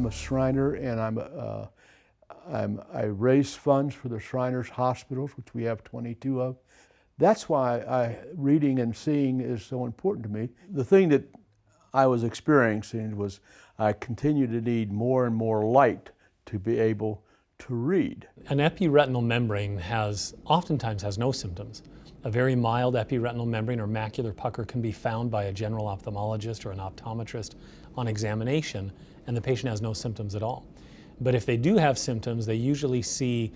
I'm a Shriner, and I raise funds for the Shriners hospitals, which we have 22 of. That's why reading and seeing is so important to me. The thing that I was experiencing was I continue to need more and more light to be able to read. An epiretinal membrane oftentimes has no symptoms. A very mild epiretinal membrane or macular pucker can be found by a general ophthalmologist or an optometrist on examination, and the patient has no symptoms at all. But if they do have symptoms, they usually see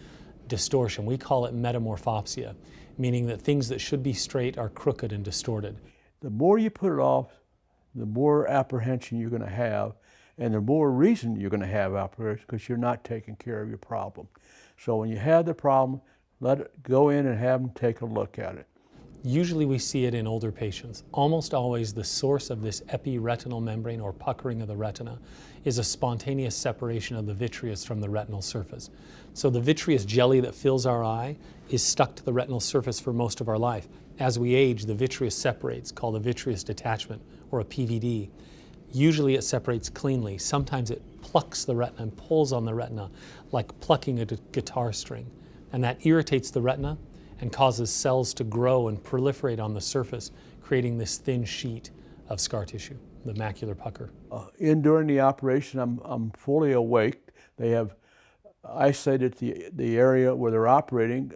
distortion. We call it metamorphopsia, meaning that things that should be straight are crooked and distorted. The more you put it off, the more apprehension you're going to have, and the more reason you're going to have apprehension because you're not taking care of your problem. So when you have the problem, let it go in and have them take a look at it. Usually we see it in older patients. Almost always the source of this epiretinal membrane or puckering of the retina is a spontaneous separation of the vitreous from the retinal surface. So the vitreous jelly that fills our eye is stuck to the retinal surface for most of our life. As we age, the vitreous separates, called a vitreous detachment or a PVD. Usually it separates cleanly. Sometimes it plucks the retina and pulls on the retina like plucking a guitar string. And that irritates the retina and causes cells to grow and proliferate on the surface, creating this thin sheet of scar tissue, the macular pucker. During the operation, I'm fully awake. They have isolated the area where they're operating,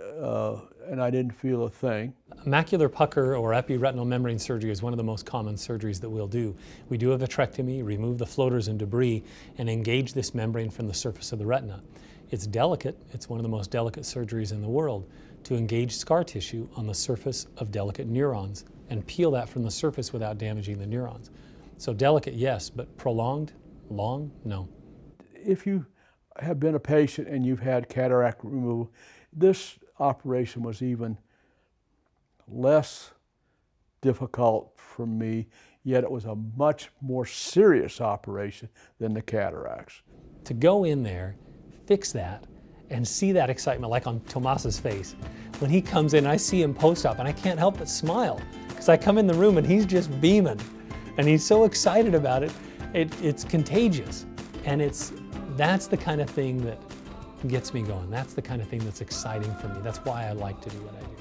and I didn't feel a thing. Macular pucker or epiretinal membrane surgery is one of the most common surgeries that we'll do. We do a vitrectomy, remove the floaters and debris, and engage this membrane from the surface of the retina. It's delicate. It's one of the most delicate surgeries in the world to engage scar tissue on the surface of delicate neurons and peel that from the surface without damaging the neurons. So delicate, yes, but prolonged, long, no. If you have been a patient and you've had cataract removal, this operation was even less difficult for me, yet it was a much more serious operation than the cataracts. To go in there, fix that, and see that excitement like on Tomas's face. When he comes in, I see him post-op and I can't help but smile because I come in the room and he's just beaming and he's so excited about it. It's contagious, and that's the kind of thing that gets me going. That's the kind of thing that's exciting for me. That's why I like to do what I do.